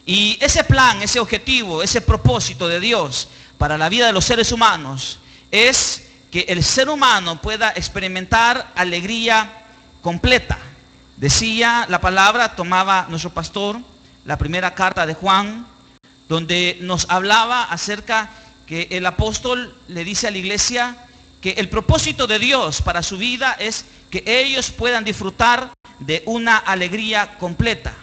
Y ese plan, ese objetivo, ese propósito de Dios para la vida de los seres humanos es que el ser humano pueda experimentar alegría completa. Decía la palabra, tomaba nuestro pastor la primera carta de Juan, donde nos hablaba acerca que el apóstol le dice a la iglesia que el propósito de Dios para su vida es que ellos puedan disfrutar de una alegría completa,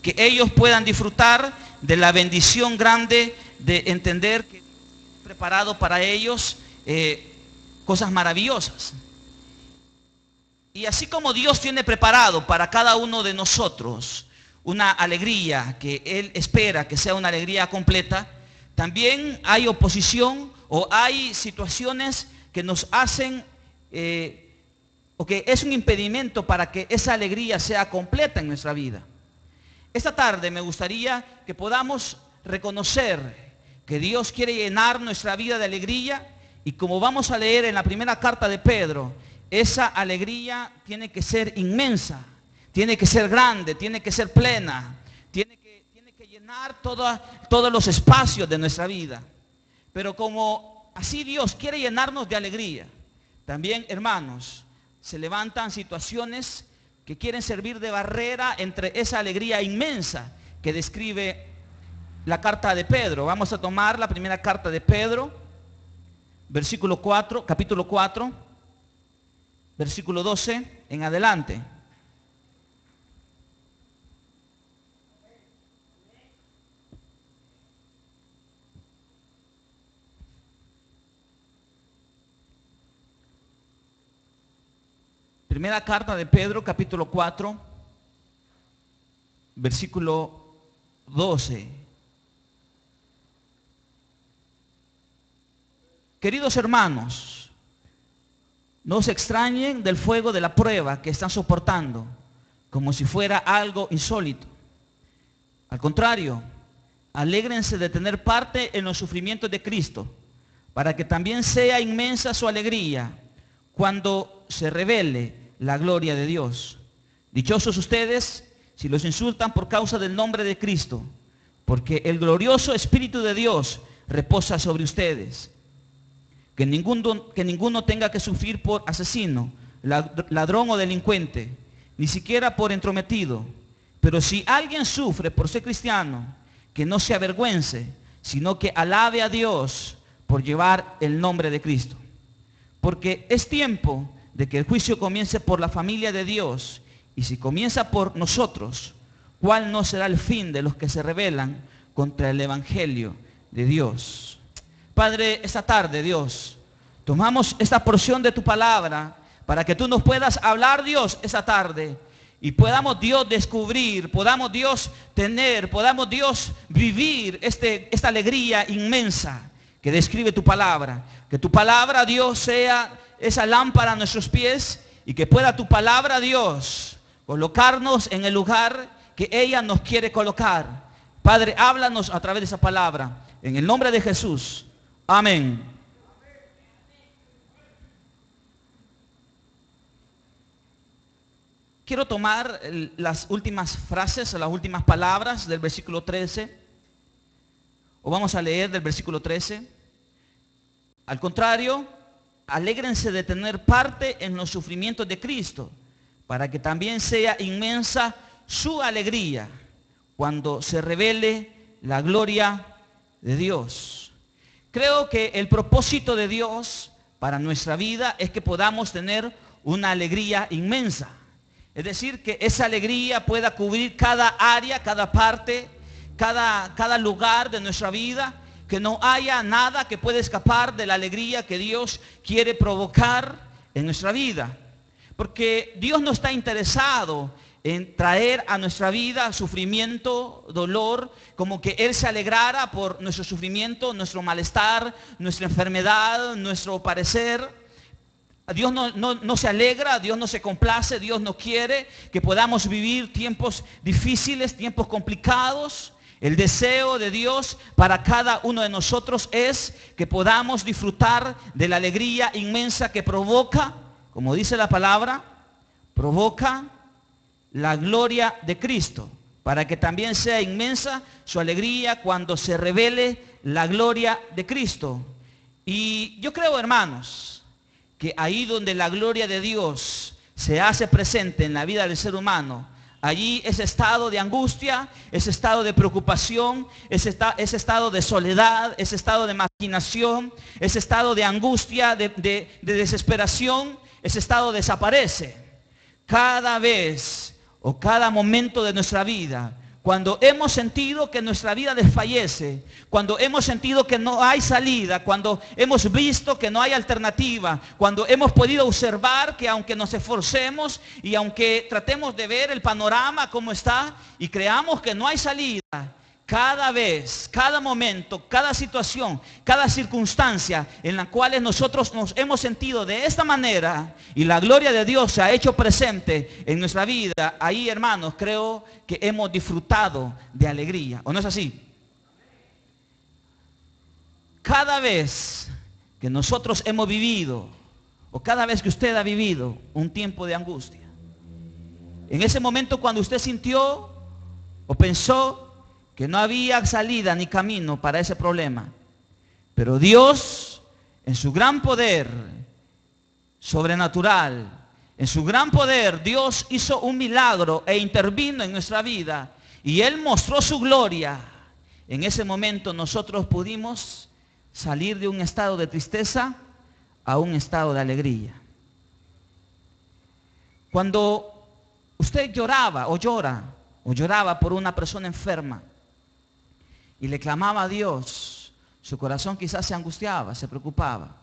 que ellos puedan disfrutar de la bendición grande de entender que Dios ha preparado para ellos cosas maravillosas. Y así como Dios tiene preparado para cada uno de nosotros una alegría que Él espera que sea una alegría completa, también hay oposición o hay situaciones que nos hacen o que es un impedimento para que esa alegría sea completa en nuestra vida. Esta tarde me gustaría que podamos reconocer que Dios quiere llenar nuestra vida de alegría, y como vamos a leer en la primera carta de Pedro, esa alegría tiene que ser inmensa, tiene que ser grande, tiene que ser plena, tiene que llenar todos los espacios de nuestra vida. Pero como así Dios quiere llenarnos de alegría, también, hermanos, se levantan situaciones que quieren servir de barrera entre esa alegría inmensa que describe la carta de Pedro. Vamos a tomar la primera carta de Pedro, capítulo 4, versículo 12 en adelante. Primera carta de Pedro, capítulo 4, versículo 12. Queridos hermanos, no se extrañen del fuego de la prueba que están soportando, como si fuera algo insólito. Al contrario, alégrense de tener parte en los sufrimientos de Cristo, para que también sea inmensa su alegría cuando se revele la gloria de Dios. Dichosos ustedes si los insultan por causa del nombre de Cristo, porque el glorioso Espíritu de Dios reposa sobre ustedes. Que ninguno tenga que sufrir por asesino, ladrón o delincuente, ni siquiera por entrometido. Pero si alguien sufre por ser cristiano, que no se avergüence, sino que alabe a Dios por llevar el nombre de Cristo. Porque es tiempo de que el juicio comience por la familia de Dios, y si comienza por nosotros, ¿cuál no será el fin de los que se rebelan contra el Evangelio de Dios? Padre, esta tarde, Dios, tomamos esta porción de tu palabra para que tú nos puedas hablar, Dios, esta tarde, y podamos, Dios, descubrir, podamos, Dios, podamos, Dios, vivir esta alegría inmensa que describe tu palabra. Que tu palabra, Dios, sea esa lámpara a nuestros pies, y que pueda tu palabra, Dios, colocarnos en el lugar que ella nos quiere colocar. Padre, háblanos a través de esa palabra, en el nombre de Jesús. Amén. Quiero tomar las últimas frases, las últimas palabras del versículo 13, o vamos a leer del versículo 13. Al contrario, alégrense de tener parte en los sufrimientos de Cristo, para que también sea inmensa su alegría cuando se revele la gloria de Dios. Creo que el propósito de Dios para nuestra vida es que podamos tener una alegría inmensa. Es decir, que esa alegría pueda cubrir cada área, cada parte, cada lugar de nuestra vida. Que no haya nada que pueda escapar de la alegría que Dios quiere provocar en nuestra vida. Porque Dios no está interesado en traer a nuestra vida sufrimiento, dolor, como que Él se alegrara por nuestro sufrimiento, nuestro malestar, nuestra enfermedad, nuestro parecer. Dios no se alegra, Dios no se complace, Dios no quiere que podamos vivir tiempos difíciles, tiempos complicados. El deseo de Dios para cada uno de nosotros es que podamos disfrutar de la alegría inmensa que provoca, como dice la palabra, provoca la gloria de Cristo. para que también sea inmensa su alegría cuando se revele la gloria de Cristo. Y yo creo, hermanos, que ahí donde la gloria de Dios se hace presente en la vida del ser humano, allí ese estado de angustia, ese estado de preocupación, ese estado de soledad, ese estado de marginación, ese estado de angustia, de desesperación, ese estado desaparece. Cada vez o cada momento de nuestra vida, cuando hemos sentido que nuestra vida desfallece, cuando hemos sentido que no hay salida, cuando hemos visto que no hay alternativa, cuando hemos podido observar que aunque nos esforcemos y aunque tratemos de ver el panorama como está y creamos que no hay salida, cada vez, cada momento, cada situación, cada circunstancia en la cual nosotros nos hemos sentido de esta manera y la gloria de Dios se ha hecho presente en nuestra vida, ahí, hermanos, creo que hemos disfrutado de alegría. ¿O no es así? Cada vez que nosotros hemos vivido, o cada vez que usted ha vivido un tiempo de angustia, en ese momento cuando usted sintió o pensó que no había salida ni camino para ese problema, pero Dios, en su gran poder sobrenatural, en su gran poder, Dios hizo un milagro e intervino en nuestra vida y Él mostró su gloria. En ese momento nosotros pudimos salir de un estado de tristeza a un estado de alegría. Cuando usted lloraba o lloraba por una persona enferma y le clamaba a Dios, su corazón quizás se angustiaba, se preocupaba.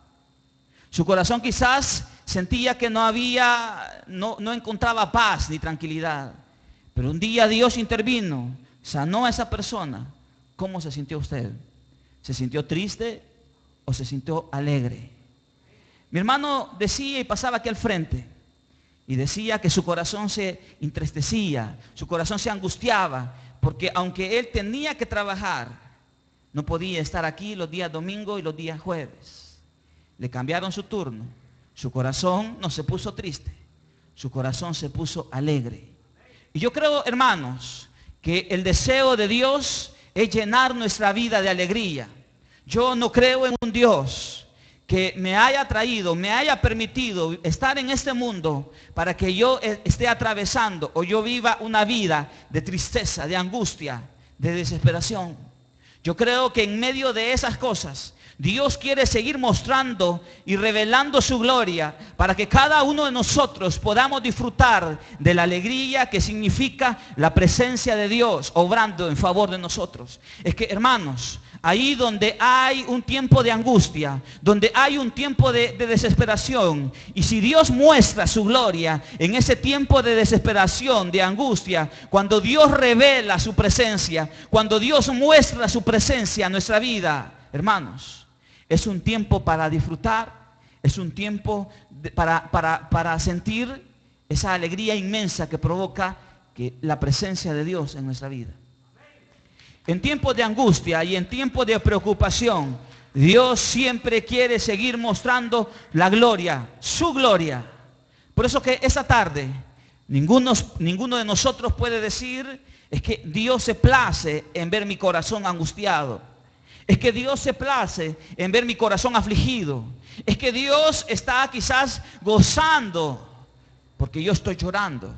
Su corazón quizás sentía que no encontraba paz ni tranquilidad. Pero un día Dios intervino, sanó a esa persona. ¿Cómo se sintió usted? ¿Se sintió triste o se sintió alegre? Mi hermano decía y pasaba aquí al frente y decía que su corazón se entristecía, su corazón se angustiaba, porque aunque él tenía que trabajar, no podía estar aquí los días domingo y los días jueves. Le cambiaron su turno. Su corazón no se puso triste, su corazón se puso alegre. Y yo creo, hermanos, que el deseo de Dios es llenar nuestra vida de alegría. Yo no creo en un Dios que me haya traído, me haya permitido estar en este mundo para que yo esté atravesando o yo viva una vida de tristeza, de angustia, de desesperación. Yo creo que en medio de esas cosas Dios quiere seguir mostrando y revelando su gloria para que cada uno de nosotros podamos disfrutar de la alegría que significa la presencia de Dios obrando en favor de nosotros. Es que, hermanos, ahí donde hay un tiempo de angustia, donde hay un tiempo de desesperación, y si Dios muestra su gloria en ese tiempo de desesperación, de angustia, cuando Dios revela su presencia, cuando Dios muestra su presencia en nuestra vida, hermanos, es un tiempo para disfrutar, es un tiempo para sentir esa alegría inmensa que provoca la presencia de Dios en nuestra vida. En tiempos de angustia y en tiempos de preocupación, Dios siempre quiere seguir mostrando la gloria, su gloria. Por eso que esa tarde ninguno de nosotros puede decir, es que Dios se place en ver mi corazón angustiado. Es que Dios se place en ver mi corazón afligido. Es que Dios está quizás gozando porque yo estoy llorando.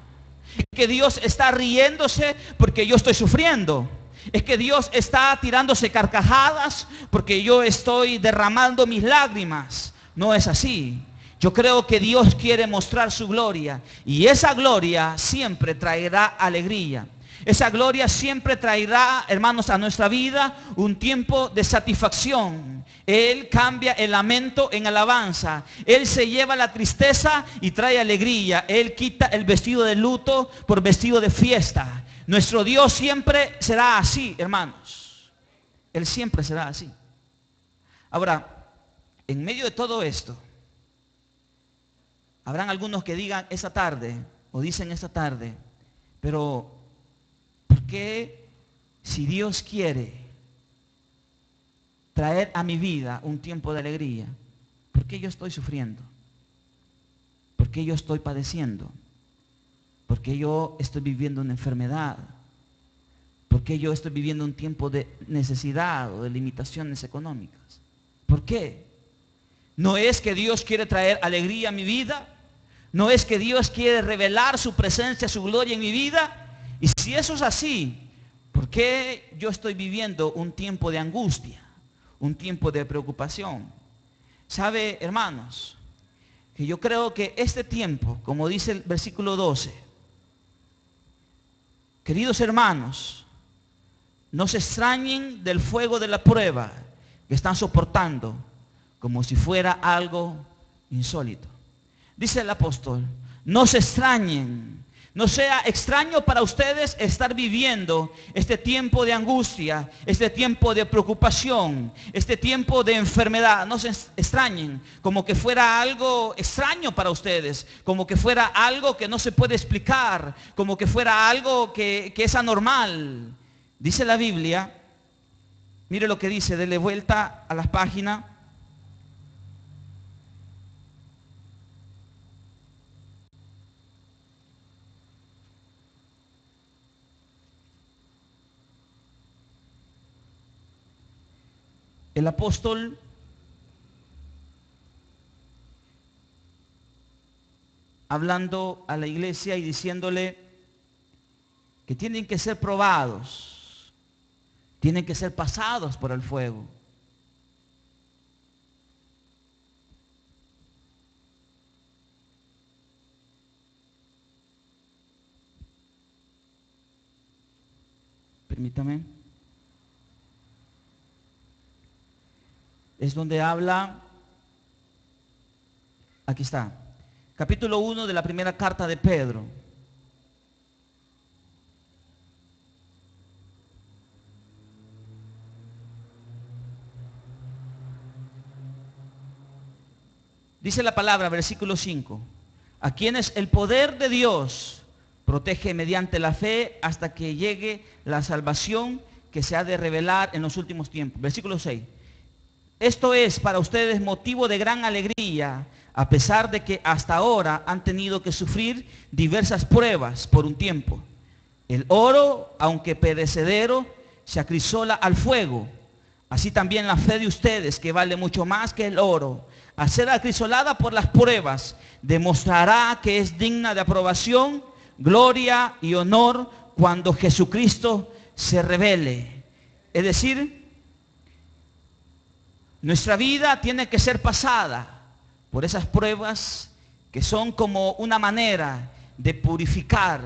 Es que Dios está riéndose porque yo estoy sufriendo. Es que Dios está tirándose carcajadas porque yo estoy derramando mis lágrimas. No es así. Yo creo que Dios quiere mostrar su gloria y esa gloria siempre traerá alegría. Esa gloria siempre traerá, hermanos, a nuestra vida un tiempo de satisfacción. Él cambia el lamento en alabanza. Él se lleva la tristeza y trae alegría. Él quita el vestido de luto por vestido de fiesta. Nuestro Dios siempre será así, hermanos. Él siempre será así. Ahora, en medio de todo esto, habrán algunos que digan esta tarde, o dicen esta tarde, pero ¿por qué, si Dios quiere traer a mi vida un tiempo de alegría, por qué yo estoy sufriendo? ¿Por qué yo estoy padeciendo? ¿Por qué yo estoy viviendo una enfermedad? qué yo estoy viviendo un tiempo de necesidad o de limitaciones económicas? ¿Por qué? No es que Dios quiere traer alegría a mi vida. No es que Dios quiere revelar su presencia, su gloria en mi vida. Y si eso es así, ¿por qué yo estoy viviendo un tiempo de angustia? Un tiempo de preocupación. ¿Sabe, hermanos? Que yo creo que este tiempo, como dice el versículo 12, queridos hermanos, no se extrañen del fuego de la prueba que están soportando como si fuera algo insólito. Dice el apóstol, no se extrañen, no sea extraño para ustedes estar viviendo este tiempo de angustia, este tiempo de preocupación, este tiempo de enfermedad. No se extrañen como que fuera algo extraño para ustedes, como que fuera algo que no se puede explicar, como que fuera algo que es anormal. Dice la Biblia, mire lo que dice, dele vuelta a la página. El apóstol hablando a la iglesia y diciéndole que tienen que ser probados, tienen que ser pasados por el fuego. Permítame. Es donde habla, aquí está, capítulo 1 de la primera carta de Pedro. Dice la palabra, versículo 5, a quienes el poder de Dios protege mediante la fe hasta que llegue la salvación que se ha de revelar en los últimos tiempos. Versículo 6. Esto es para ustedes motivo de gran alegría, a pesar de que hasta ahora han tenido que sufrir diversas pruebas por un tiempo. El oro, aunque perecedero, se acrisola al fuego. Así también la fe de ustedes, que vale mucho más que el oro, al ser acrisolada por las pruebas, demostrará que es digna de aprobación, gloria y honor cuando Jesucristo se revele. Es decir, nuestra vida tiene que ser pasada por esas pruebas que son como una manera de purificar,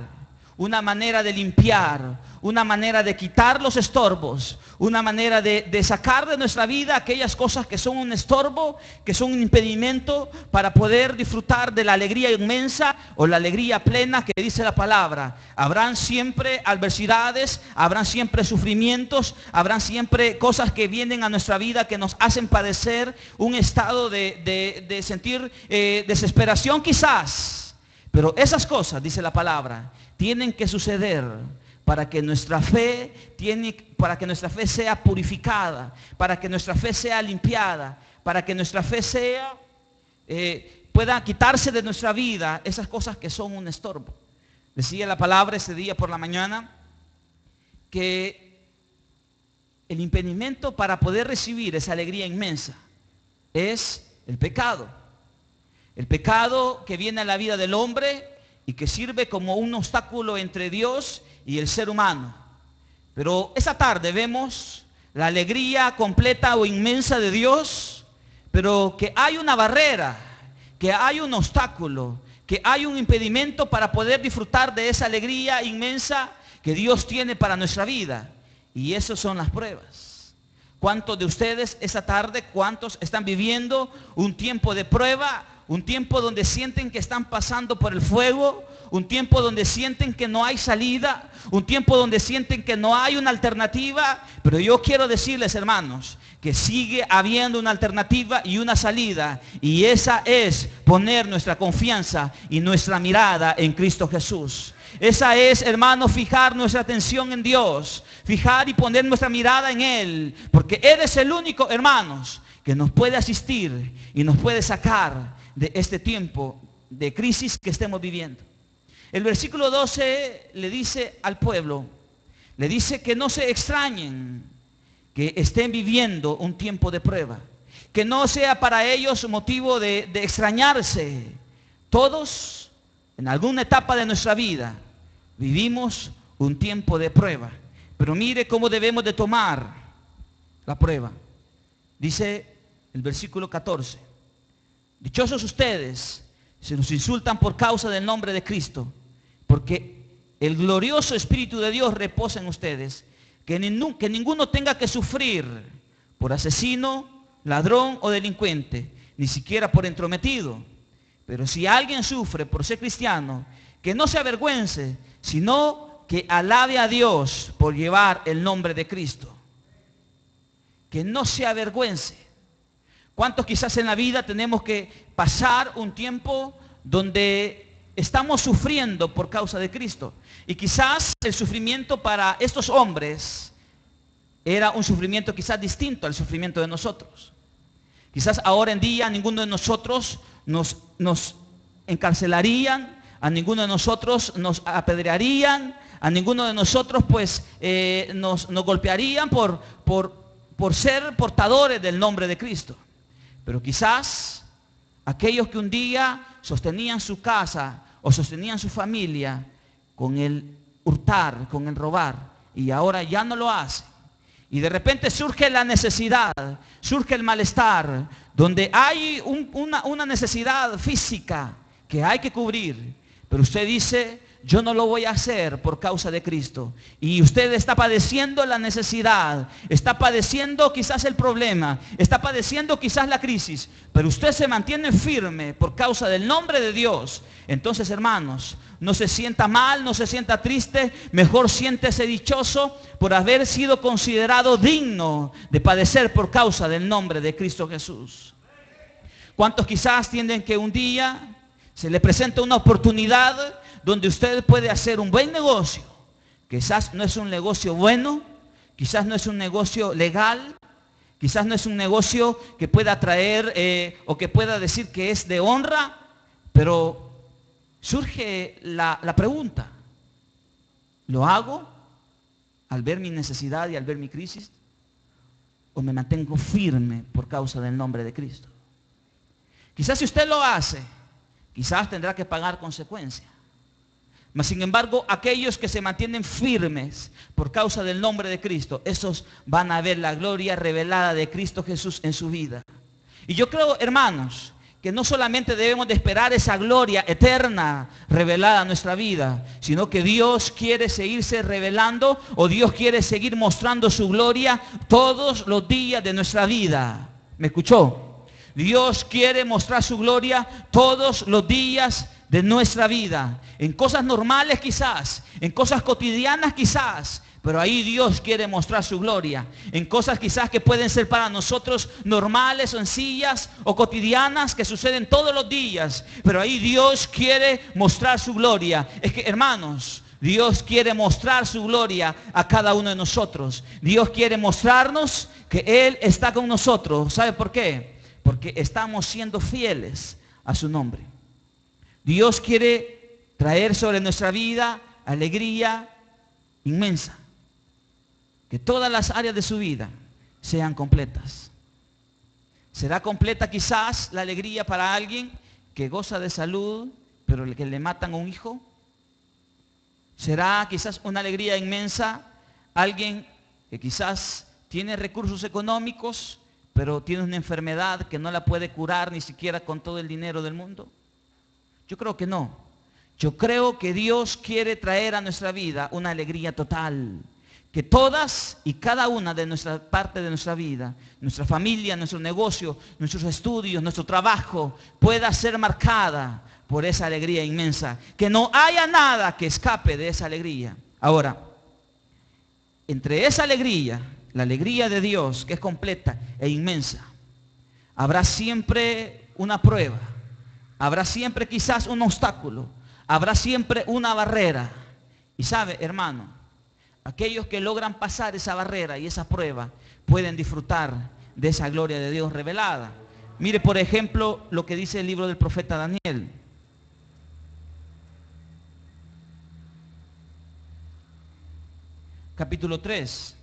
una manera de limpiar, una manera de quitar los estorbos, una manera de sacar de nuestra vida aquellas cosas que son un estorbo, que son un impedimento para poder disfrutar de la alegría inmensa o la alegría plena que dice la palabra. Habrán siempre adversidades, habrán siempre sufrimientos, habrán siempre cosas que vienen a nuestra vida que nos hacen padecer un estado de sentir desesperación quizás. Pero esas cosas, dice la palabra, tienen que suceder para que nuestra fe sea purificada, para que nuestra fe sea limpiada, para que nuestra fe pueda quitarse de nuestra vida esas cosas que son un estorbo. Decía la palabra ese día por la mañana que el impedimento para poder recibir esa alegría inmensa es el pecado. El pecado que viene a la vida del hombre y que sirve como un obstáculo entre Dios y el ser humano. Pero esa tarde vemos la alegría completa o inmensa de Dios, pero que hay una barrera, que hay un obstáculo, que hay un impedimento para poder disfrutar de esa alegría inmensa que Dios tiene para nuestra vida. Y esas son las pruebas. ¿Cuántos de ustedes esa tarde, cuántos están viviendo un tiempo de prueba? Un tiempo donde sienten que están pasando por el fuego, un tiempo donde sienten que no hay salida, un tiempo donde sienten que no hay una alternativa. Pero yo quiero decirles, hermanos, que sigue habiendo una alternativa y una salida, y esa es poner nuestra confianza y nuestra mirada en Cristo Jesús. Esa es, hermano, fijar nuestra atención en Dios, fijar y poner nuestra mirada en Él, porque Él es el único, hermanos, que nos puede asistir y nos puede sacar de este tiempo de crisis que estemos viviendo. El versículo 12 le dice al pueblo, le dice que no se extrañen, que estén viviendo un tiempo de prueba, que no sea para ellos motivo de extrañarse. Todos, en alguna etapa de nuestra vida, vivimos un tiempo de prueba. Pero mire cómo debemos de tomar la prueba. Dice el versículo 14: dichosos ustedes si nos insultan por causa del nombre de Cristo, porque el glorioso Espíritu de Dios reposa en ustedes. Que ninguno tenga que sufrir por asesino, ladrón o delincuente, ni siquiera por entrometido. Pero si alguien sufre por ser cristiano, que no se avergüence, sino que alabe a Dios por llevar el nombre de Cristo. Que no se avergüence. ¿Cuántos quizás en la vida tenemos que pasar un tiempo donde estamos sufriendo por causa de Cristo? Y quizás el sufrimiento para estos hombres era un sufrimiento quizás distinto al sufrimiento de nosotros. Quizás ahora en día ninguno de nosotros nos encarcelarían, a ninguno de nosotros nos apedrearían, a ninguno de nosotros pues nos golpearían por ser portadores del nombre de Cristo. Pero quizás aquellos que un día sostenían su casa o sostenían su familia con el hurtar, con el robar, y ahora ya no lo hacen. Y de repente surge la necesidad, surge el malestar, donde hay una necesidad física que hay que cubrir. Pero usted dice, yo no lo voy a hacer por causa de Cristo. Y usted está padeciendo la necesidad, está padeciendo quizás el problema, está padeciendo quizás la crisis, pero usted se mantiene firme por causa del nombre de Dios. Entonces, hermanos, no se sienta mal, no se sienta triste, mejor siéntese dichoso por haber sido considerado digno de padecer por causa del nombre de Cristo Jesús. ¿Cuántos quizás tienen que un día se le presenta una oportunidad donde usted puede hacer un buen negocio? Quizás no es un negocio bueno, quizás no es un negocio legal, quizás no es un negocio que pueda traer o que pueda decir que es de honra, pero surge la pregunta: ¿lo hago al ver mi necesidad y al ver mi crisis? ¿O me mantengo firme por causa del nombre de Cristo? Quizás si usted lo hace, quizás tendrá que pagar consecuencias. Mas sin embargo, aquellos que se mantienen firmes por causa del nombre de Cristo, esos van a ver la gloria revelada de Cristo Jesús en su vida. Y yo creo, hermanos, que no solamente debemos de esperar esa gloria eterna revelada en nuestra vida, sino que Dios quiere seguirse revelando, o Dios quiere seguir mostrando su gloria todos los días de nuestra vida. ¿Me escuchó? Dios quiere mostrar su gloria todos los días de nuestra vida, en cosas normales quizás, en cosas cotidianas quizás, pero ahí Dios quiere mostrar su gloria, en cosas quizás que pueden ser para nosotros normales, sencillas o cotidianas, que suceden todos los días, pero ahí Dios quiere mostrar su gloria. Es que, hermanos, Dios quiere mostrar su gloria a cada uno de nosotros. Dios quiere mostrarnos que Él está con nosotros. ¿Sabe por qué? Porque estamos siendo fieles a su nombre. Dios quiere traer sobre nuestra vida alegría inmensa. Que todas las áreas de su vida sean completas. ¿Será completa quizás la alegría para alguien que goza de salud, pero que le matan a un hijo? ¿Será quizás una alegría inmensa alguien que quizás tiene recursos económicos, pero tiene una enfermedad que no la puede curar ni siquiera con todo el dinero del mundo? Yo creo que no. Yo creo que Dios quiere traer a nuestra vida una alegría total. Que todas y cada una de nuestra parte de nuestra vida, nuestra familia, nuestro negocio, nuestros estudios, nuestro trabajo, pueda ser marcada por esa alegría inmensa. Que no haya nada que escape de esa alegría. Ahora, entre esa alegría, la alegría de Dios, que es completa e inmensa, habrá siempre una prueba. Habrá siempre quizás un obstáculo. Habrá siempre una barrera. Y sabe, hermano, aquellos que logran pasar esa barrera y esa prueba pueden disfrutar de esa gloria de Dios revelada. Mire, por ejemplo, lo que dice el libro del profeta Daniel. capítulo 3.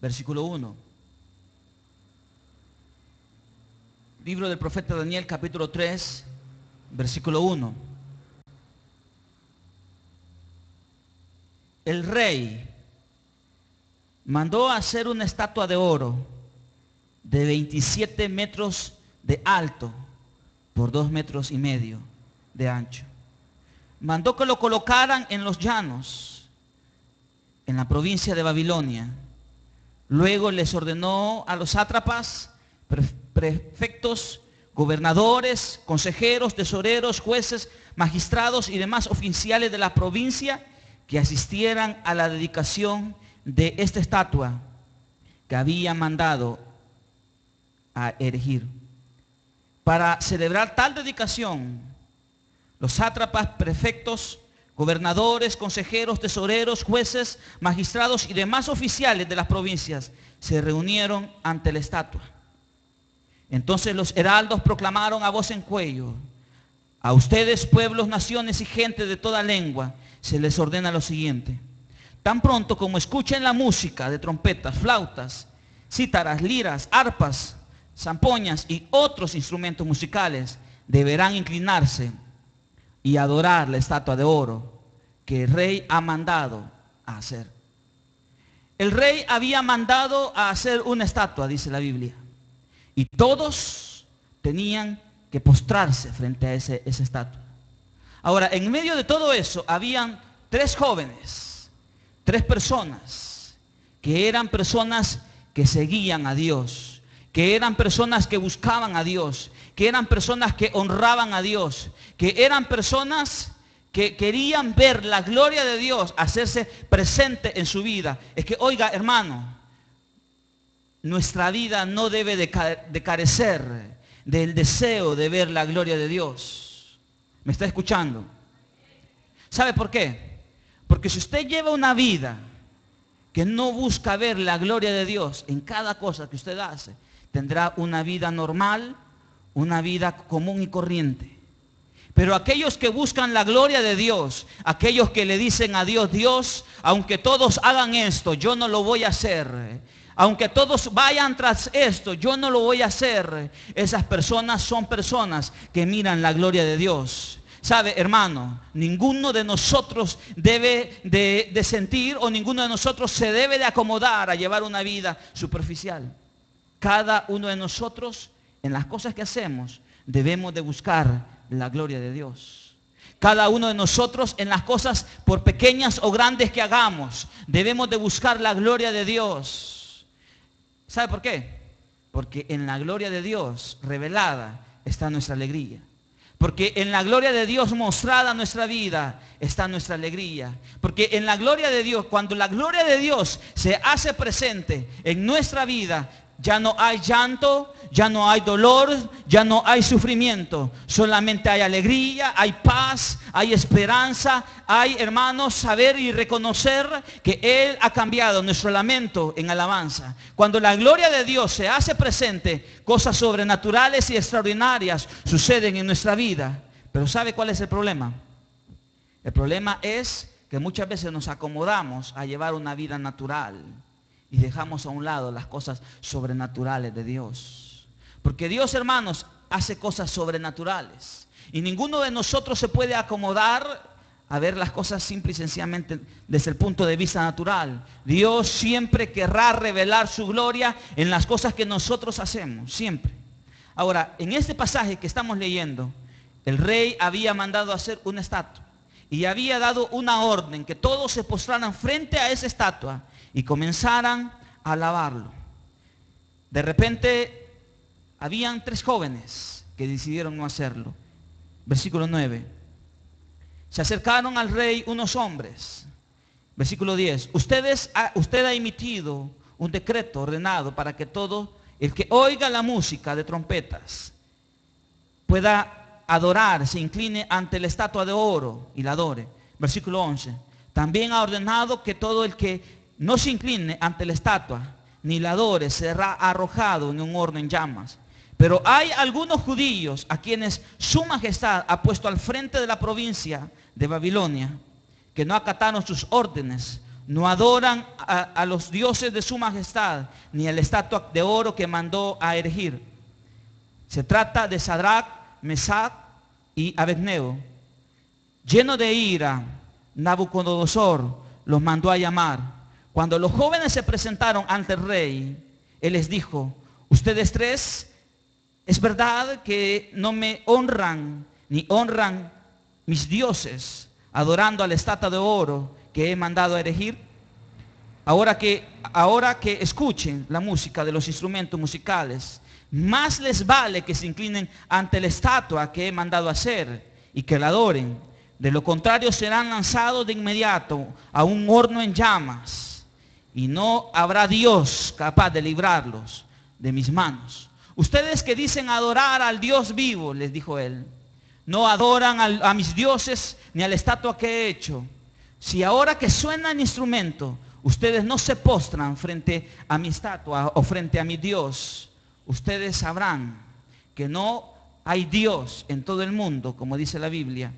Versículo 1. Libro del profeta Daniel, capítulo 3, versículo 1. El rey mandó hacer una estatua de oro de 27 metros de alto por 2,5 metros de ancho. Mandó que lo colocaran en los llanos, en la provincia de Babilonia. Luego les ordenó a los sátrapas, prefectos, gobernadores, consejeros, tesoreros, jueces, magistrados y demás oficiales de la provincia que asistieran a la dedicación de esta estatua que había mandado a erigir. Para celebrar tal dedicación, los sátrapas, prefectos, gobernadores, consejeros, tesoreros, jueces, magistrados y demás oficiales de las provincias se reunieron ante la estatua. Entonces los heraldos proclamaron a voz en cuello: a ustedes, pueblos, naciones y gente de toda lengua, se les ordena lo siguiente: tan pronto como escuchen la música de trompetas, flautas, cítaras, liras, arpas, zampoñas y otros instrumentos musicales, deberán inclinarse y adorar la estatua de oro que el rey ha mandado a hacer. El rey había mandado a hacer una estatua, dice la Biblia, y todos tenían que postrarse frente a esa estatua. Ahora, en medio de todo eso, habían 3 jóvenes, 3 personas, que eran personas que seguían a Dios, que eran personas que buscaban a Dios, que eran personas que honraban a Dios, que eran personas que querían ver la gloria de Dios hacerse presente en su vida. Es que, oiga, hermano, nuestra vida no debe de carecer del deseo de ver la gloria de Dios. ¿Me está escuchando? ¿Sabe por qué? Porque si usted lleva una vida que no busca ver la gloria de Dios en cada cosa que usted hace, tendrá una vida normal, una vida común y corriente. Pero aquellos que buscan la gloria de Dios, aquellos que le dicen a Dios: Dios, aunque todos hagan esto, yo no lo voy a hacer. Aunque todos vayan tras esto, yo no lo voy a hacer. Esas personas son personas que miran la gloria de Dios. ¿Sabe, hermano? Ninguno de nosotros debe de sentir, o ninguno de nosotros se debe de acomodar a llevar una vida superficial. Cada uno de nosotros, en las cosas que hacemos, debemos de buscar la gloria de Dios. Cada uno de nosotros, en las cosas, por pequeñas o grandes que hagamos, debemos de buscar la gloria de Dios. ¿Sabe por qué? Porque en la gloria de Dios revelada está nuestra alegría. Porque en la gloria de Dios mostrada en nuestra vida está nuestra alegría. Porque en la gloria de Dios, cuando la gloria de Dios se hace presente en nuestra vida, ya no hay llanto, ya no hay dolor, ya no hay sufrimiento. Solamente hay alegría, hay paz, hay esperanza, hay, hermanos, saber y reconocer que Él ha cambiado nuestro lamento en alabanza. Cuando la gloria de Dios se hace presente, cosas sobrenaturales y extraordinarias suceden en nuestra vida. Pero ¿sabe cuál es el problema? El problema es que muchas veces nos acomodamos a llevar una vida natural y dejamos a un lado las cosas sobrenaturales de Dios. Porque Dios, hermanos, hace cosas sobrenaturales. Y ninguno de nosotros se puede acomodar a ver las cosas simple y sencillamente desde el punto de vista natural. Dios siempre querrá revelar su gloria en las cosas que nosotros hacemos, siempre. Ahora, en este pasaje que estamos leyendo, el rey había mandado hacer una estatua y había dado una orden que todos se postraran frente a esa estatua y comenzaran a alabarlo. De repente habían 3 jóvenes que decidieron no hacerlo. Versículo 9. Se acercaron al rey unos hombres. Versículo 10. Usted ha emitido un decreto ordenado para que todo el que oiga la música de trompetas pueda adorar se incline ante la estatua de oro y la adore. Versículo 11. También ha ordenado que todo el que no se incline ante la estatua ni la adore será arrojado en un horno en llamas. Pero hay algunos judíos a quienes su majestad ha puesto al frente de la provincia de Babilonia, que no acataron sus órdenes, no adoran a los dioses de su majestad, ni a la estatua de oro que mandó a erigir. Se trata de Sadrach, Mesach y Abednego. Lleno de ira, Nabucodonosor los mandó a llamar. Cuando los jóvenes se presentaron ante el rey, él les dijo: ustedes tres, ¿es verdad que no me honran ni honran mis dioses, adorando a la estatua de oro que he mandado a erigir? Ahora que escuchen la música de los instrumentos musicales, más les vale que se inclinen ante la estatua que he mandado hacer y que la adoren. De lo contrario serán lanzados de inmediato a un horno en llamas, y no habrá Dios capaz de librarlos de mis manos. Ustedes que dicen adorar al Dios vivo, les dijo él, no adoran a mis dioses ni a la estatua que he hecho. Si ahora que suena el instrumento, ustedes no se postran frente a mi estatua o frente a mi Dios, ustedes sabrán que no hay Dios en todo el mundo, como dice la Biblia,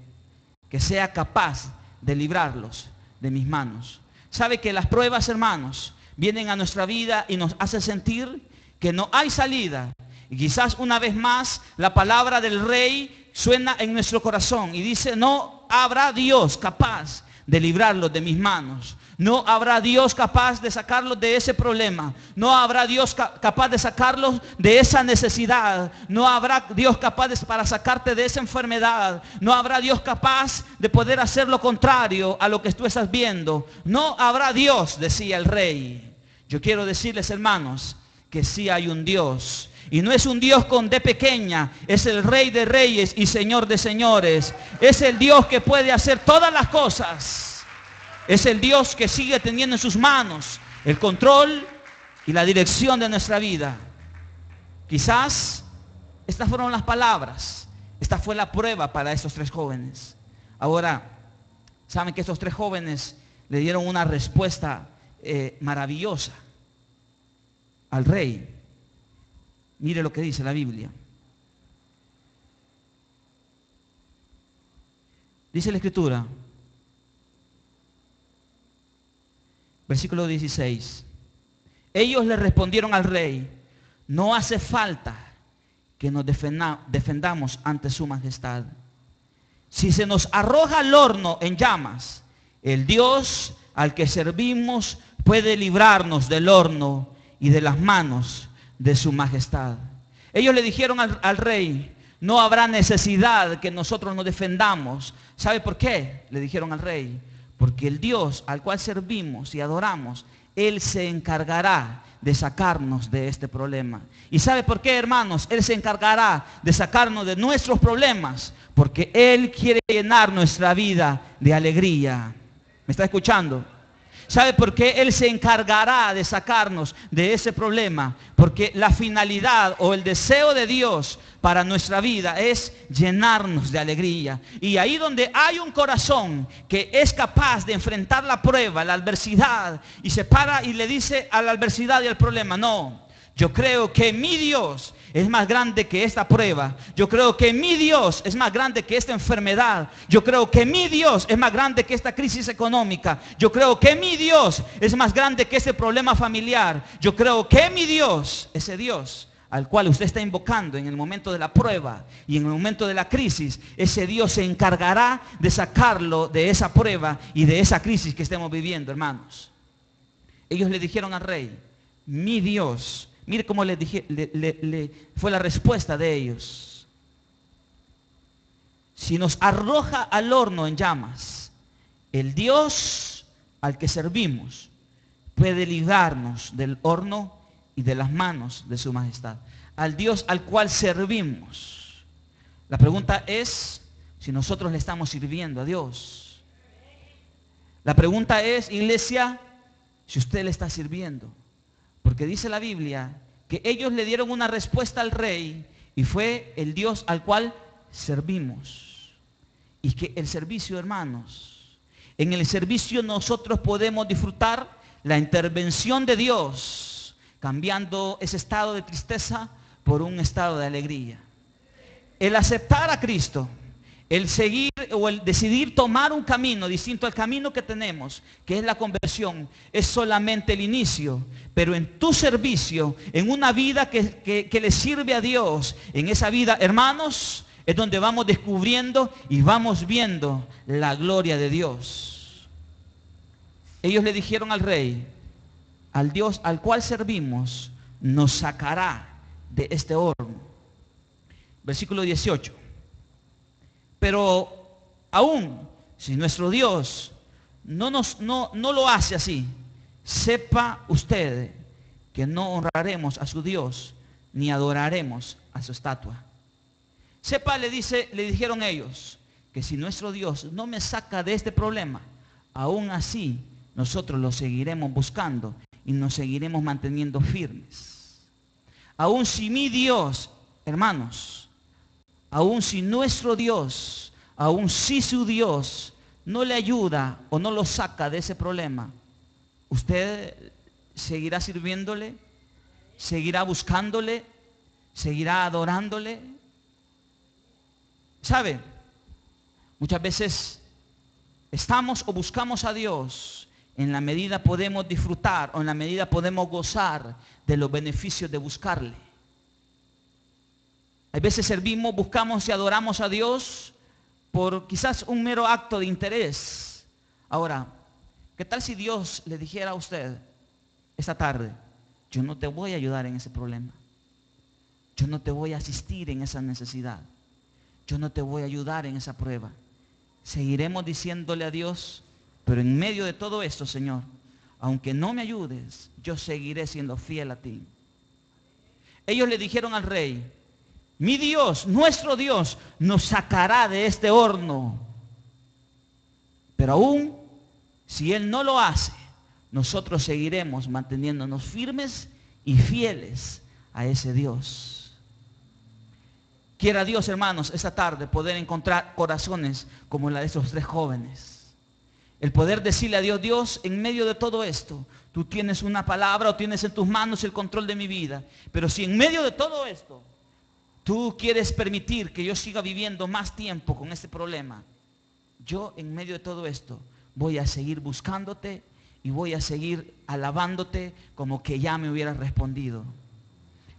que sea capaz de librarlos de mis manos. ¿Sabe que las pruebas, hermanos, vienen a nuestra vida y nos hacen sentir que no hay salida? Y quizás una vez más la palabra del rey suena en nuestro corazón y dice: no habrá Dios capaz de librarlos de mis manos. No habrá Dios capaz de sacarlos de ese problema. No habrá Dios capaz de sacarlos de esa necesidad. No habrá Dios capaz para sacarte de esa enfermedad. No habrá Dios capaz de poder hacer lo contrario a lo que tú estás viendo. No habrá Dios, decía el rey. Yo quiero decirles, hermanos, que sí hay un Dios. Y no es un Dios con D pequeña, es el Rey de Reyes y Señor de Señores. Es el Dios que puede hacer todas las cosas. Es el Dios que sigue teniendo en sus manos el control y la dirección de nuestra vida. Quizás estas fueron las palabras. Esta fue la prueba para estos tres jóvenes. Ahora, saben que estos tres jóvenes le dieron una respuesta maravillosa al rey. Mire lo que dice la Biblia. Dice la Escritura, versículo 16. Ellos le respondieron al rey: no hace falta que nos defendamos ante su majestad. Si se nos arroja al horno en llamas, el Dios al que servimos puede librarnos del horno y de las manos de su majestad. Ellos le dijeron al rey: no habrá necesidad que nosotros nos defendamos. ¿Sabe por qué? Le dijeron al rey: porque el Dios al cual servimos y adoramos, Él se encargará de sacarnos de este problema. ¿Y sabe por qué, hermanos? Él se encargará de sacarnos de nuestros problemas, porque Él quiere llenar nuestra vida de alegría. ¿Me está escuchando? ¿Sabe por qué Él se encargará de sacarnos de ese problema? Porque la finalidad o el deseo de Dios para nuestra vida es llenarnos de alegría. Y ahí donde hay un corazón que es capaz de enfrentar la prueba, la adversidad, y se para y le dice a la adversidad y al problema: no, yo creo que mi Dios es más grande que esta prueba. Yo creo que mi Dios es más grande que esta enfermedad. Yo creo que mi Dios es más grande que esta crisis económica. Yo creo que mi Dios es más grande que este problema familiar. Yo creo que mi Dios, ese Dios al cual usted está invocando en el momento de la prueba y en el momento de la crisis, ese Dios se encargará de sacarlo de esa prueba y de esa crisis que estemos viviendo, hermanos. Ellos le dijeron al rey: mi Dios. Mire cómo fue la respuesta de ellos. Si nos arroja al horno en llamas, el Dios al que servimos puede librarnos del horno y de las manos de su majestad. Al Dios al cual servimos. La pregunta es si nosotros le estamos sirviendo a Dios. La pregunta es, iglesia, si usted le está sirviendo. Porque dice la Biblia que ellos le dieron una respuesta al rey y fue el Dios al cual servimos. Y que el servicio, hermanos, en el servicio nosotros podemos disfrutar la intervención de Dios, cambiando ese estado de tristeza por un estado de alegría. El aceptar a Cristo, el seguir o el decidir tomar un camino distinto al camino que tenemos, que es la conversión, es solamente el inicio. Pero en tu servicio, en una vida que le sirve a Dios, en esa vida, hermanos, es donde vamos descubriendo y vamos viendo la gloria de Dios. Ellos le dijeron al rey, al Dios al cual servimos, nos sacará de este horno. Versículo 18. Pero aún si nuestro Dios no lo hace así, sepa usted que no honraremos a su Dios ni adoraremos a su estatua. Sepa, le dijeron ellos, que si nuestro Dios no me saca de este problema, aún así nosotros lo seguiremos buscando y nos seguiremos manteniendo firmes. Aún si mi Dios, hermanos, aún si nuestro Dios, aún si su Dios no le ayuda o no lo saca de ese problema, usted seguirá sirviéndole, seguirá buscándole, seguirá adorándole. ¿Sabe? Muchas veces estamos o buscamos a Dios en la medida podemos disfrutar o en la medida podemos gozar de los beneficios de buscarle. Hay veces servimos, buscamos y adoramos a Dios por quizás un mero acto de interés. Ahora, ¿qué tal si Dios le dijera a usted esta tarde, yo no te voy a ayudar en ese problema, yo no te voy a asistir en esa necesidad, yo no te voy a ayudar en esa prueba? Seguiremos diciéndole a Dios, pero en medio de todo esto, Señor, aunque no me ayudes, yo seguiré siendo fiel a ti. Ellos le dijeron al rey, mi Dios, nuestro Dios, nos sacará de este horno. Pero aún, si Él no lo hace, nosotros seguiremos manteniéndonos firmes y fieles a ese Dios. Quiera Dios, hermanos, esta tarde poder encontrar corazones como la de esos tres jóvenes. El poder decirle a Dios, Dios, en medio de todo esto, tú tienes una palabra o tienes en tus manos el control de mi vida. Pero si en medio de todo esto, tú quieres permitir que yo siga viviendo más tiempo con este problema, yo en medio de todo esto voy a seguir buscándote y voy a seguir alabándote como que ya me hubieras respondido.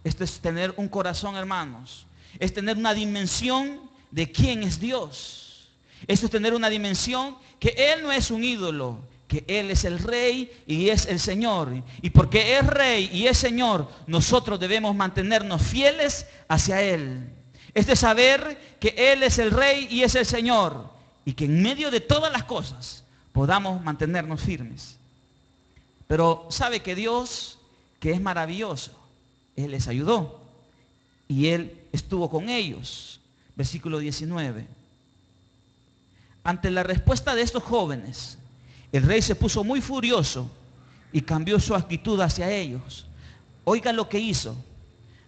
Esto es tener un corazón, hermanos. Es tener una dimensión de quién es Dios. Esto es tener una dimensión que Él no es un ídolo, que Él es el Rey y es el Señor. Y porque es Rey y es Señor, nosotros debemos mantenernos fieles hacia Él. Es de saber que Él es el Rey y es el Señor. Y que en medio de todas las cosas podamos mantenernos firmes. Pero sabe que Dios, que es maravilloso, Él les ayudó. Y Él estuvo con ellos. Versículo 19. Ante la respuesta de estos jóvenes, el rey se puso muy furioso y cambió su actitud hacia ellos. Oiga lo que hizo.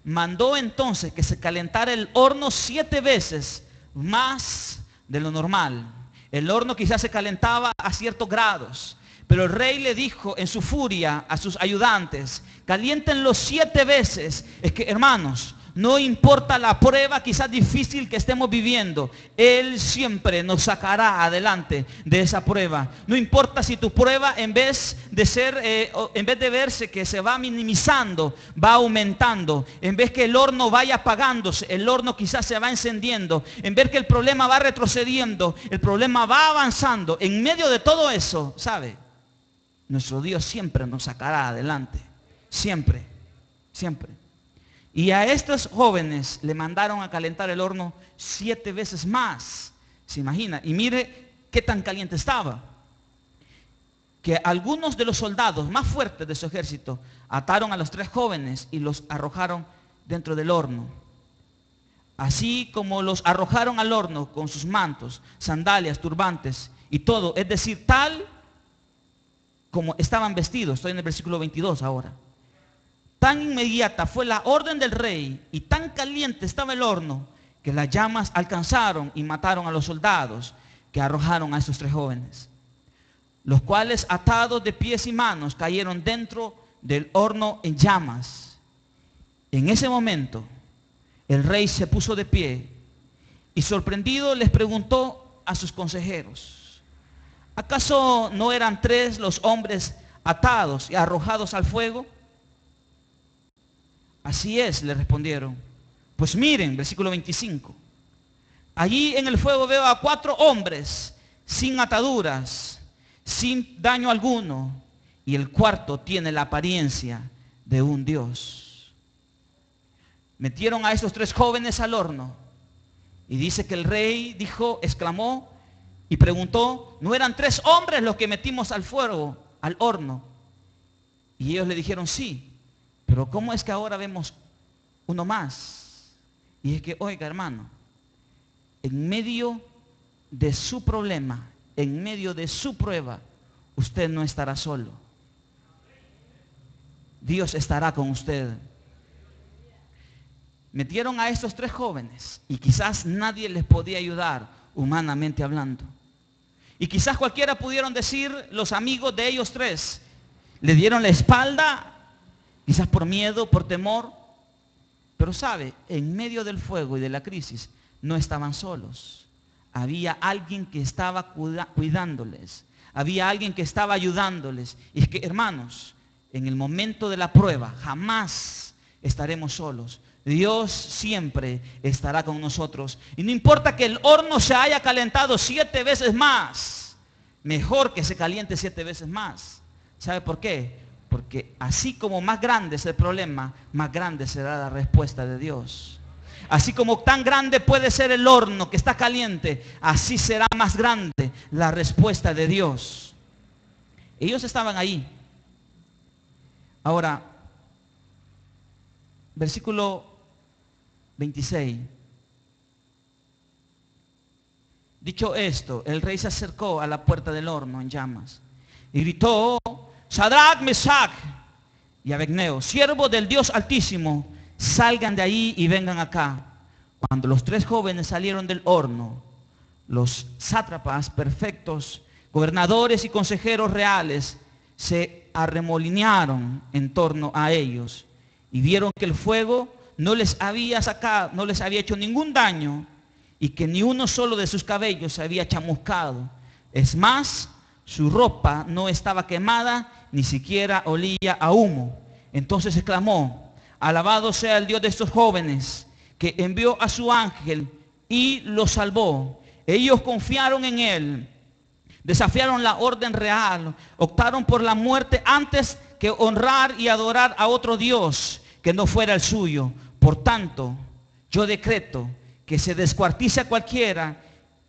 Mandó entonces que se calentara el horno 7 veces más de lo normal. El horno quizás se calentaba a ciertos grados, pero el rey le dijo en su furia a sus ayudantes, caliéntenlo 7 veces. Es que, hermanos, no importa la prueba quizás difícil que estemos viviendo, Él siempre nos sacará adelante de esa prueba. No importa si tu prueba en vez de verse que se va minimizando, va aumentando. En vez que el horno vaya apagándose, el horno quizás se va encendiendo. En vez que el problema va retrocediendo, el problema va avanzando. En medio de todo eso, ¿sabe? Nuestro Dios siempre nos sacará adelante. Siempre, siempre. Y a estos jóvenes le mandaron a calentar el horno 7 veces más. ¿Se imagina? Y mire qué tan caliente estaba. Que algunos de los soldados más fuertes de su ejército ataron a los 3 jóvenes y los arrojaron dentro del horno. Así como los arrojaron al horno con sus mantos, sandalias, turbantes y todo. Es decir, tal como estaban vestidos. Estoy en el versículo 22 ahora. Tan inmediata fue la orden del rey y tan caliente estaba el horno que las llamas alcanzaron y mataron a los soldados que arrojaron a estos 3 jóvenes, los cuales, atados de pies y manos, cayeron dentro del horno en llamas. En ese momento el rey se puso de pie y, sorprendido, les preguntó a sus consejeros: ¿acaso no eran 3 los hombres atados y arrojados al fuego? Así es, le respondieron. Pues miren, versículo 25. Allí en el fuego veo a 4 hombres sin ataduras, sin daño alguno, y el cuarto tiene la apariencia de un dios. Metieron a estos 3 jóvenes al horno, y dice que el rey exclamó y preguntó: ¿no eran 3 hombres los que metimos al fuego, al horno? Y ellos le dijeron: sí, pero ¿cómo es que ahora vemos uno más? Y es que, oiga, hermano, en medio de su problema, en medio de su prueba, usted no estará solo. Dios estará con usted. Metieron a estos 3 jóvenes y quizás nadie les podía ayudar, humanamente hablando. Y quizás cualquiera pudieron decir, los amigos de ellos 3, le dieron la espalda, quizás por miedo, por temor. Pero sabe, en medio del fuego y de la crisis no estaban solos. Había alguien que estaba cuidándoles. Había alguien que estaba ayudándoles. Y es que, hermanos, en el momento de la prueba jamás estaremos solos. Dios siempre estará con nosotros. Y no importa que el horno se haya calentado 7 veces más, mejor que se caliente 7 veces más. ¿Sabe por qué? Porque así como más grande es el problema, más grande será la respuesta de Dios. Así como tan grande puede ser el horno que está caliente, así será más grande la respuesta de Dios. Ellos estaban ahí. Ahora, versículo 26. Dicho esto, el rey se acercó a la puerta del horno en llamas y gritó: Sadrach, Mesach y Abednego, siervos del Dios Altísimo, salgan de ahí y vengan acá. Cuando los 3 jóvenes salieron del horno, los sátrapas perfectos, gobernadores y consejeros reales se arremolinearon en torno a ellos y vieron que el fuego no les había hecho ningún daño y que ni uno solo de sus cabellos se había chamuscado. Es más, su ropa no estaba quemada, ni siquiera olía a humo. Entonces exclamó: alabado sea el Dios de estos jóvenes, que envió a su ángel y los salvó. Ellos confiaron en él, desafiaron la orden real, optaron por la muerte antes que honrar y adorar a otro Dios que no fuera el suyo. Por tanto, yo decreto que se descuartice a cualquiera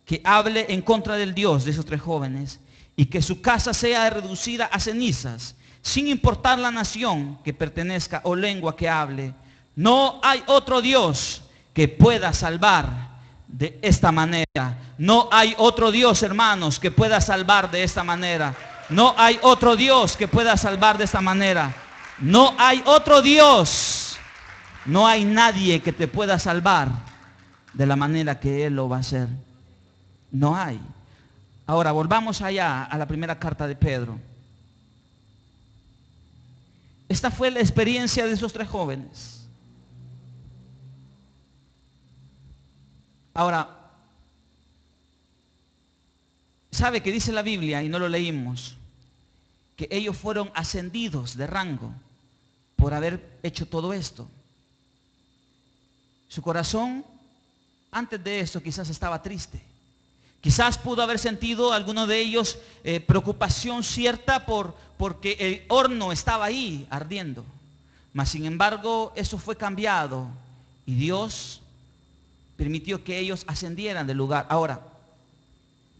que hable en contra del Dios de esos 3 jóvenes, y que su casa sea reducida a cenizas, sin importar la nación que pertenezca o lengua que hable. No hay otro Dios que pueda salvar de esta manera. No hay otro Dios, hermanos, que pueda salvar de esta manera. No hay otro Dios que pueda salvar de esta manera. No hay otro Dios. No hay nadie que te pueda salvar de la manera que Él lo va a hacer. No hay. Ahora volvamos allá a la primera carta de Pedro. Esta fue la experiencia de esos 3 jóvenes. Ahora, ¿sabe que dice la Biblia, y no lo leímos, que ellos fueron ascendidos de rango por haber hecho todo esto? Su corazón antes de esto quizás estaba triste. Quizás pudo haber sentido alguno de ellos preocupación cierta porque el horno estaba ahí ardiendo. Mas sin embargo eso fue cambiado y Dios permitió que ellos ascendieran del lugar. Ahora,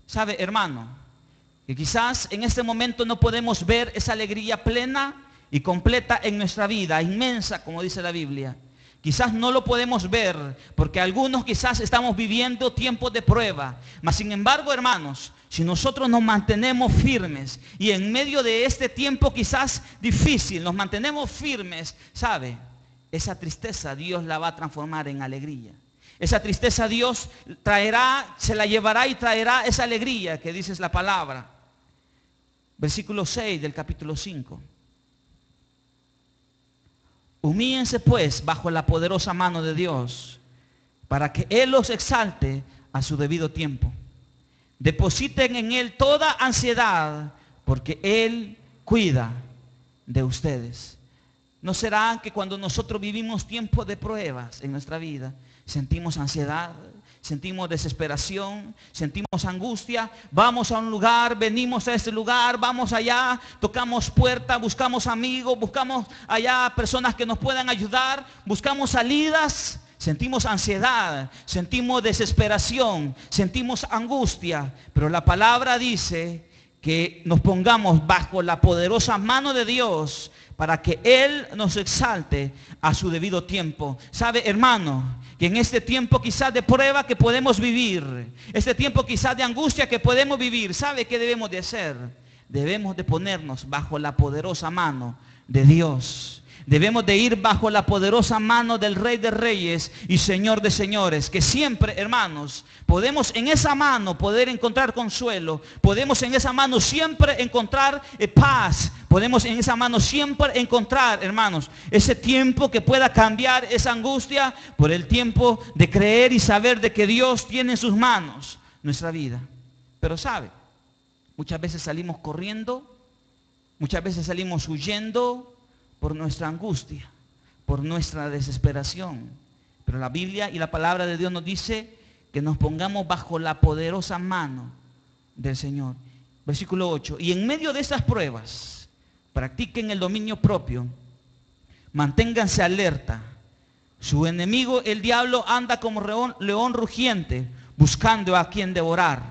¿sabe, hermano? Que quizás en este momento no podemos ver esa alegría plena y completa en nuestra vida, inmensa como dice la Biblia. Quizás no lo podemos ver porque algunos quizás estamos viviendo tiempos de prueba. Mas sin embargo, hermanos, si nosotros nos mantenemos firmes y en medio de este tiempo quizás difícil nos mantenemos firmes, ¿sabe? Esa tristeza Dios la va a transformar en alegría. Esa tristeza Dios traerá, se la llevará y traerá esa alegría que dice la palabra. Versículo 6 del capítulo 5. Humíllense pues bajo la poderosa mano de Dios, para que Él los exalte a su debido tiempo. Depositen en Él toda ansiedad, porque Él cuida de ustedes. ¿No será que cuando nosotros vivimos tiempos de pruebas en nuestra vida, sentimos ansiedad, sentimos desesperación, sentimos angustia? Vamos a un lugar, venimos a este lugar, vamos allá, tocamos puertas, buscamos amigos, buscamos allá personas que nos puedan ayudar, buscamos salidas, sentimos ansiedad, sentimos desesperación, sentimos angustia, pero la palabra dice que nos pongamos bajo la poderosa mano de Dios para que Él nos exalte a su debido tiempo. ¿Sabe, hermano? Que en este tiempo quizás de prueba que podemos vivir, este tiempo quizás de angustia que podemos vivir, ¿sabe qué debemos de hacer? Debemos de ponernos bajo la poderosa mano de Dios. Debemos de ir bajo la poderosa mano del Rey de Reyes y Señor de Señores, que siempre, hermanos, podemos en esa mano poder encontrar consuelo, podemos en esa mano siempre encontrar paz, podemos en esa mano siempre encontrar, hermanos, ese tiempo que pueda cambiar esa angustia por el tiempo de creer y saber de que Dios tiene en sus manos nuestra vida. Pero sabe, muchas veces salimos corriendo, muchas veces salimos huyendo por nuestra angustia, por nuestra desesperación. Pero la Biblia y la palabra de Dios nos dice que nos pongamos bajo la poderosa mano del Señor. Versículo 8. Y en medio de estas pruebas, practiquen el dominio propio, manténganse alerta. Su enemigo, el diablo, anda como león rugiente, buscando a quien devorar.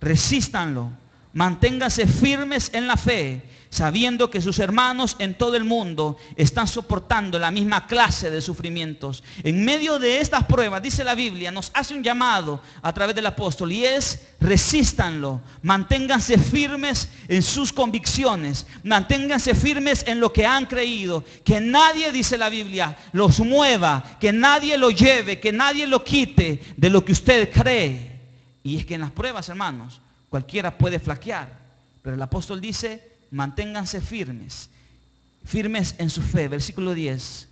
Resístanlo, manténganse firmes en la fe, sabiendo que sus hermanos en todo el mundo están soportando la misma clase de sufrimientos. En medio de estas pruebas, dice la Biblia, nos hace un llamado a través del apóstol, y es: resístanlo, manténganse firmes en sus convicciones, manténganse firmes en lo que han creído, que nadie, dice la Biblia, los mueva, que nadie lo lleve, que nadie lo quite de lo que usted cree. Y es que en las pruebas, hermanos, cualquiera puede flaquear, pero el apóstol dice: manténganse firmes, firmes en su fe. Versículo 10.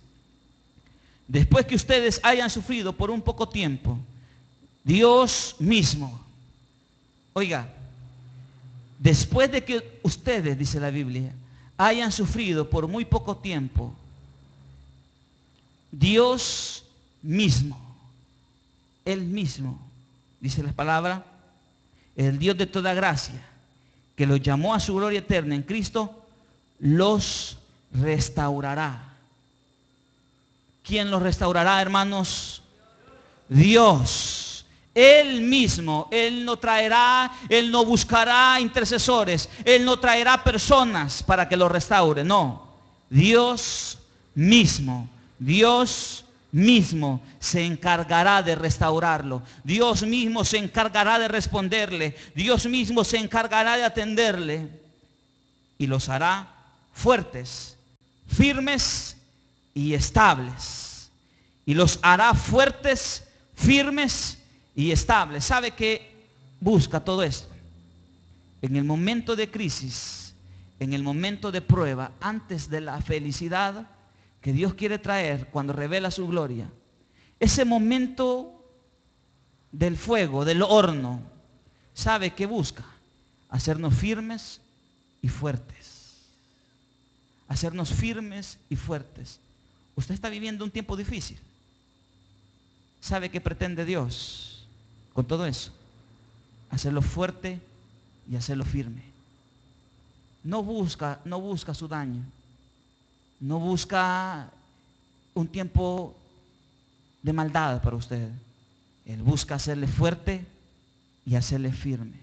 Después que ustedes hayan sufrido por un poco tiempo, Dios mismo, oiga, después de que ustedes, dice la Biblia, hayan sufrido por muy poco tiempo, Dios mismo, Él mismo, dice la palabra, el Dios de toda gracia, que los llamó a su gloria eterna en Cristo, los restaurará. ¿Quién los restaurará, hermanos? Dios. Él mismo. Él no traerá, Él no buscará intercesores, Él no traerá personas para que los restaure. No. Dios mismo. Dios mismo se encargará de restaurarlo. Dios mismo se encargará de responderle. Dios mismo se encargará de atenderle. Y los hará fuertes, firmes y estables. Y los hará fuertes, firmes y estables. ¿Sabe qué busca todo esto? En el momento de crisis, en el momento de prueba, antes de la felicidad que Dios quiere traer cuando revela su gloria, ese momento del fuego, del horno, ¿sabe qué busca? Hacernos firmes y fuertes. Hacernos firmes y fuertes. Usted está viviendo un tiempo difícil. ¿Sabe qué pretende Dios con todo eso? Hacerlo fuerte y hacerlo firme. No busca su daño. No busca un tiempo de maldad para usted. Él busca hacerle fuerte y hacerle firme.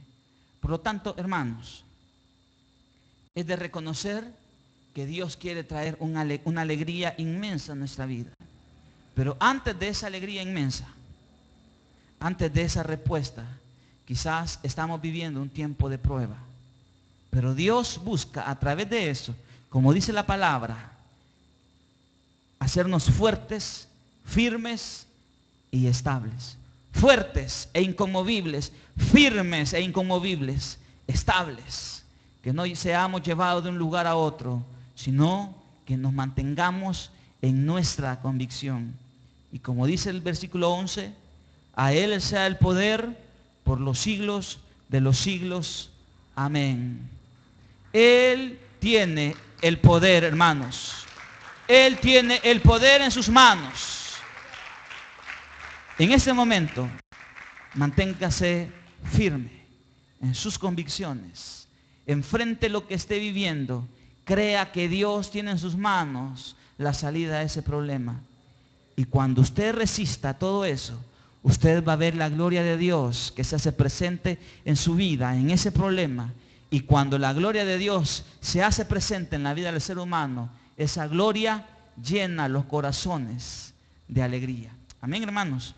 Por lo tanto, hermanos, es de reconocer que Dios quiere traer una alegría inmensa en nuestra vida. Pero antes de esa alegría inmensa, antes de esa respuesta, quizás estamos viviendo un tiempo de prueba. Pero Dios busca a través de eso, como dice la palabra, hacernos fuertes, firmes y estables. Fuertes e inconmovibles, firmes e inconmovibles, estables. Que no seamos llevados de un lugar a otro, sino que nos mantengamos en nuestra convicción. Y como dice el versículo 11, a Él sea el poder por los siglos de los siglos. Amén. Él tiene el poder, hermanos. Él tiene el poder en sus manos. En este momento, manténgase firme en sus convicciones. Enfrente lo que esté viviendo. Crea que Dios tiene en sus manos la salida a ese problema. Y cuando usted resista todo eso, usted va a ver la gloria de Dios que se hace presente en su vida, en ese problema. Y cuando la gloria de Dios se hace presente en la vida del ser humano, esa gloria llena los corazones de alegría. Amén, hermanos.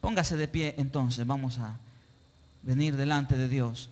Póngase de pie entonces, vamos a venir delante de Dios.